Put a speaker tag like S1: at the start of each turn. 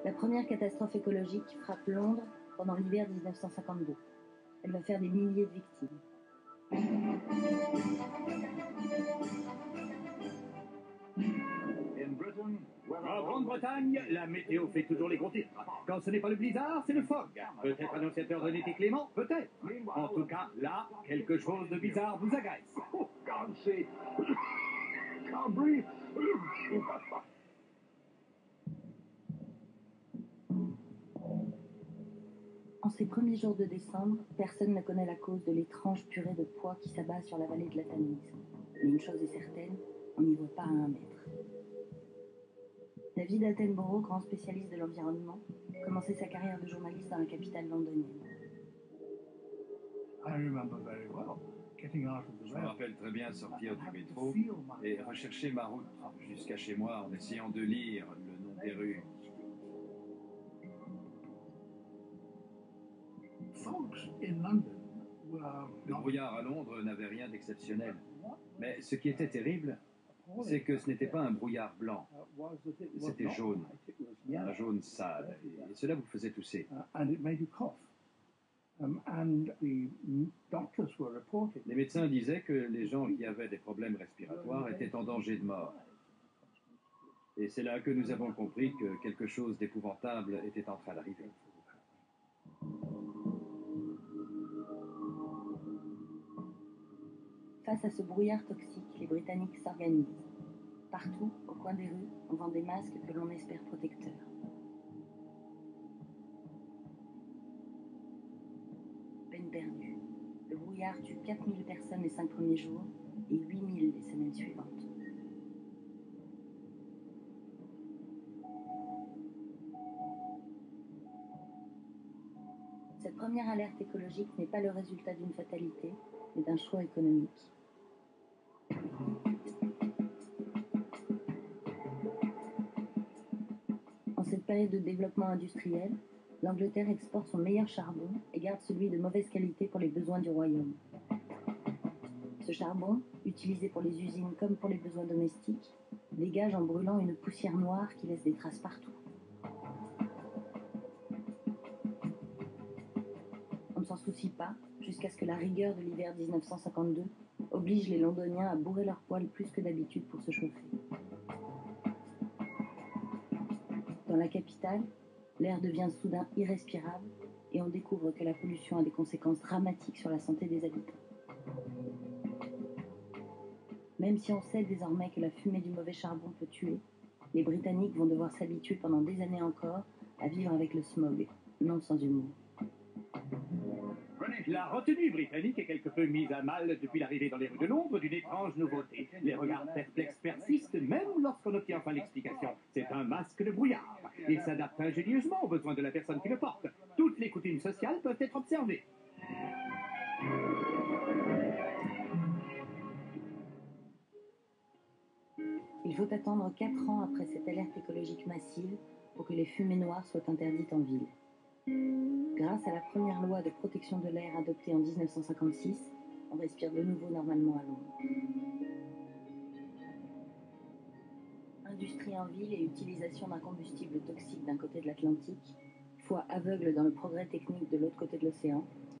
S1: La première catastrophe écologique frappe Londres pendant l'hiver 1952. Elle va faire des milliers de victimes.
S2: En Grande-Bretagne, la météo fait toujours les gros titres. Quand ce n'est pas le blizzard, c'est le fog. Peut-être annonciateur d'un été clément, peut-être. En tout cas, là, quelque chose de bizarre vous agace.
S3: Oh, God, see. Can't breathe.
S1: En ces premiers jours de décembre, personne ne connaît la cause de l'étrange purée de poids qui s'abat sur la vallée de la Tamise. Mais une chose est certaine, on n'y voit pas à 1 mètre. David Attenborough, grand spécialiste de l'environnement, commençait sa carrière de journaliste dans la capitale londonienne.
S4: Je me rappelle très bien sortir du métro et rechercher ma route jusqu'à chez moi en essayant de lire le nom des rues. Le brouillard à Londres n'avait rien d'exceptionnel. Mais ce qui était terrible, c'est que ce n'était pas un brouillard blanc. C'était jaune. Un jaune sale. Et cela vous faisait tousser. Les médecins disaient que les gens qui avaient des problèmes respiratoires étaient en danger de mort. Et c'est là que nous avons compris que quelque chose d'épouvantable était en train d'arriver.
S1: Face à ce brouillard toxique, les Britanniques s'organisent. Partout, au coin des rues, on vend des masques que l'on espère protecteurs. Peine perdue. Le brouillard tue 4000 personnes les 5 premiers jours et 8000 les semaines suivantes. Cette première alerte écologique n'est pas le résultat d'une fatalité, mais d'un choix économique. En cette période de développement industriel, l'Angleterre exporte son meilleur charbon et garde celui de mauvaise qualité pour les besoins du royaume. Ce charbon, utilisé pour les usines comme pour les besoins domestiques, dégage en brûlant une poussière noire qui laisse des traces partout. On ne s'en soucie pas, jusqu'à ce que la rigueur de l'hiver 1952 oblige les Londoniens à bourrer leurs poêles plus que d'habitude pour se chauffer. Dans la capitale, l'air devient soudain irrespirable et on découvre que la pollution a des conséquences dramatiques sur la santé des habitants. Même si on sait désormais que la fumée du mauvais charbon peut tuer, les Britanniques vont devoir s'habituer pendant des années encore à vivre avec le smog, non sans humour.
S2: La retenue britannique est quelque peu mise à mal depuis l'arrivée dans les rues de Londres d'une étrange nouveauté. Les regards perplexes persistent même lorsqu'on obtient enfin l'explication. C'est un masque de brouillard. Il s'adapte ingénieusement aux besoins de la personne qui le porte. Toutes les coutumes sociales peuvent être observées.
S1: Il faut attendre 4 ans après cette alerte écologique massive pour que les fumées noires soient interdites en ville. Grâce à la première loi de protection de l'air adoptée en 1956, on respire de nouveau normalement à Londres. Industrie en ville et utilisation d'un combustible toxique d'un côté de l'Atlantique, foi aveugle dans le progrès technique de l'autre côté de l'océan,